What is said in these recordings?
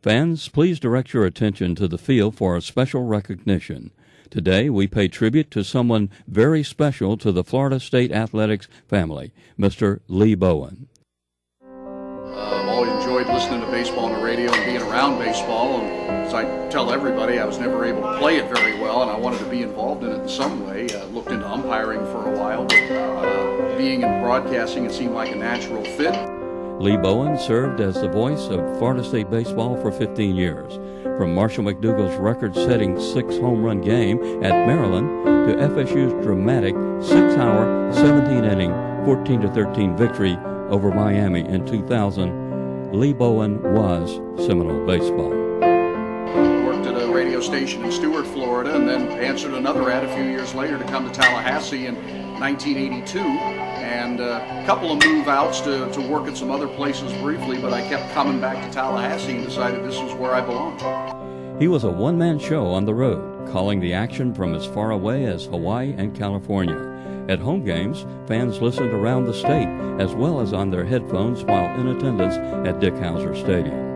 Fans, please direct your attention to the field for a special recognition. Today, we pay tribute to someone very special to the Florida State Athletics family, Mr. Lee Bowen. I've always enjoyed listening to baseball on the radio and being around baseball. And as I tell everybody, I was never able to play it very well, and I wanted to be involved in it in some way. I looked into umpiring for a while, but being in broadcasting, it seemed like a natural fit. Lee Bowen served as the voice of Florida State baseball for 15 years, from Marshall McDougall's record-setting 6-home run game at Maryland to FSU's dramatic 6-hour, 17-inning, 14-13 victory over Miami in 2000. Lee Bowen was Seminole baseball. Worked at a radio station in Stuart, Florida, and then answered another ad a few years later to come to Tallahassee in 1982, and a couple of move-outs to work at some other places briefly, but I kept coming back to Tallahassee and decided this was where I belonged. He was a one-man show on the road, calling the action from as far away as Hawaii and California. At home games, fans listened around the state, as well as on their headphones while in attendance at Dick Howser Stadium.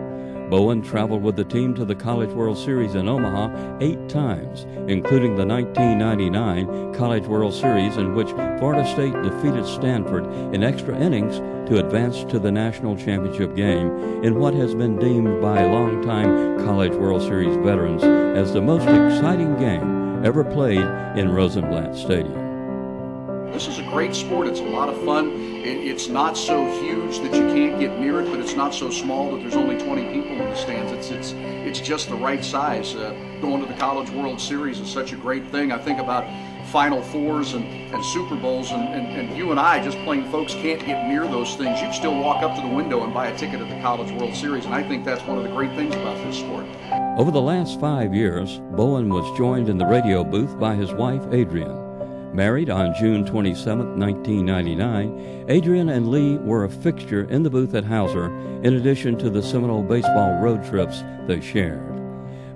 Bowen traveled with the team to the College World Series in Omaha 8 times, including the 1999 College World Series in which Florida State defeated Stanford in extra innings to advance to the national championship game in what has been deemed by longtime College World Series veterans as the most exciting game ever played in Rosenblatt Stadium. This is a great sport. It's a lot of fun. It's not so huge that you can't get near it, but it's not so small that there's only 20 people in the stands. It's just the right size. Going to the College World Series is such a great thing. I think about Final Fours and Super Bowls, and you and I, just plain folks, can't get near those things. You can still walk up to the window and buy a ticket at the College World Series, and I think that's one of the great things about this sport. Over the last 5 years, Bowen was joined in the radio booth by his wife, Adrian. Married on June 27, 1999, Adrian and Lee were a fixture in the booth at Howser, in addition to the Seminole baseball road trips they shared.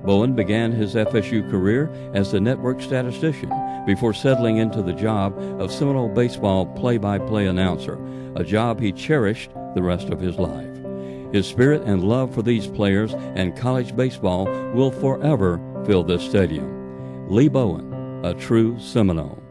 Bowen began his FSU career as the network statistician before settling into the job of Seminole baseball play-by-play announcer, a job he cherished the rest of his life. His spirit and love for these players and college baseball will forever fill this stadium. Lee Bowen, a true Seminole.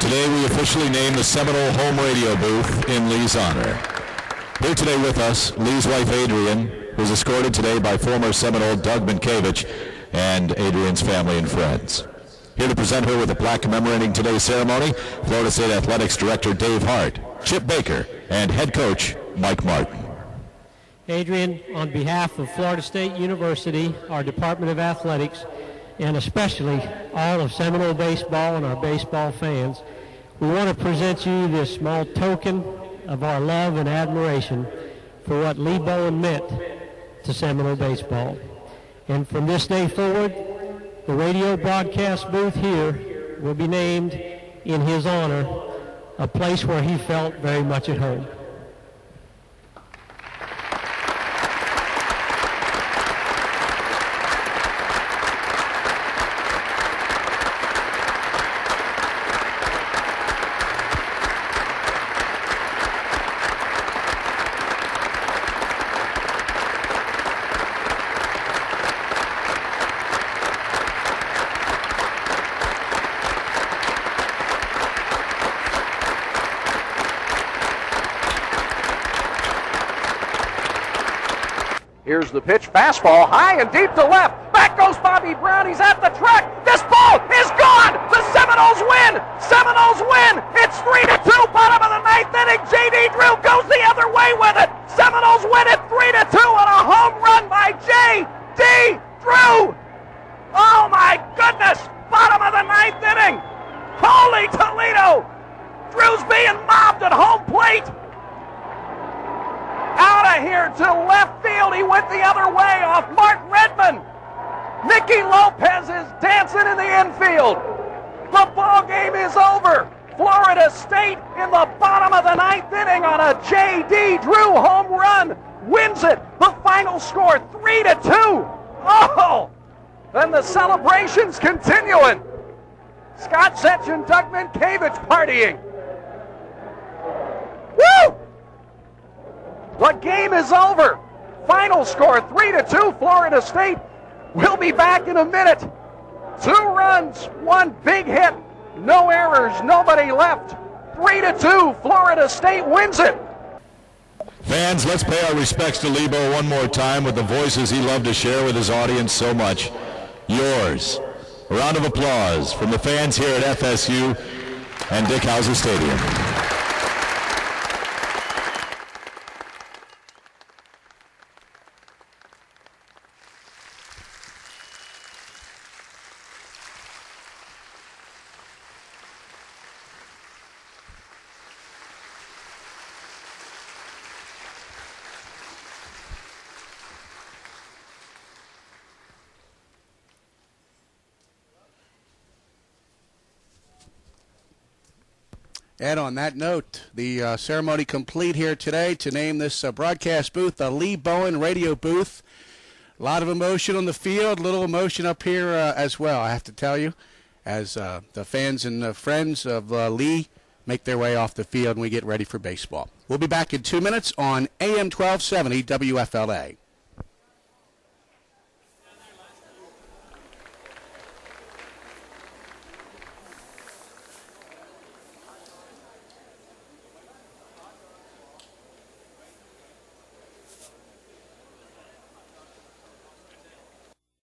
Today we officially name the Seminole home radio booth in Lee's honor. Here today with us, Lee's wife Adrian, who's escorted today by former Seminole Doug Minkiewicz and Adrian's family and friends. Here to present her with a plaque commemorating today's ceremony, Florida State Athletics Director Dave Hart, Chip Baker, and head coach Mike Martin. Adrian, on behalf of Florida State University, our Department of Athletics, and especially all of Seminole baseball and our baseball fans, we want to present you this small token of our love and admiration for what Lee Bowen meant to Seminole baseball. And from this day forward, the radio broadcast booth here will be named in his honor, a place where he felt very much at home. Here's the pitch, fastball, high and deep to left. Back goes Bobby Brown, he's at the track. This ball is gone! The Seminoles win! Seminoles win! It's 3-2, bottom of the ninth inning. J.D. Drew goes the other way with it. Seminoles win it 3-2 on a home run by J.D. Drew! Oh my goodness! Bottom of the ninth inning! Holy Toledo! Drew's being mobbed at home plate! Out of here to left field. He went the other way off Mark Redmond. Nicky Lopez is dancing in the infield. The ball game is over. Florida State in the bottom of the ninth inning on a J.D. Drew home run wins it. The final score 3-2. Oh! and the celebration's continuing. Scott Zetch and Doug Minkiewicz partying. Woo! The game is over. Final score 3-2 Florida State. We'll be back in a minute. 2 runs, 1 big hit, no errors, nobody left. 3-2 Florida State wins it. Fans, let's pay our respects to Lebo one more time with the voices he loved to share with his audience so much. Yours. A round of applause from the fans here at FSU and Dick Howser Stadium. And on that note, the ceremony complete here today to name this broadcast booth the Lee Bowen Radio Booth. A lot of emotion on the field, a little emotion up here as well, I have to tell you, as the fans and friends of Lee make their way off the field and we get ready for baseball. We'll be back in 2 minutes on AM 1270 WFLA.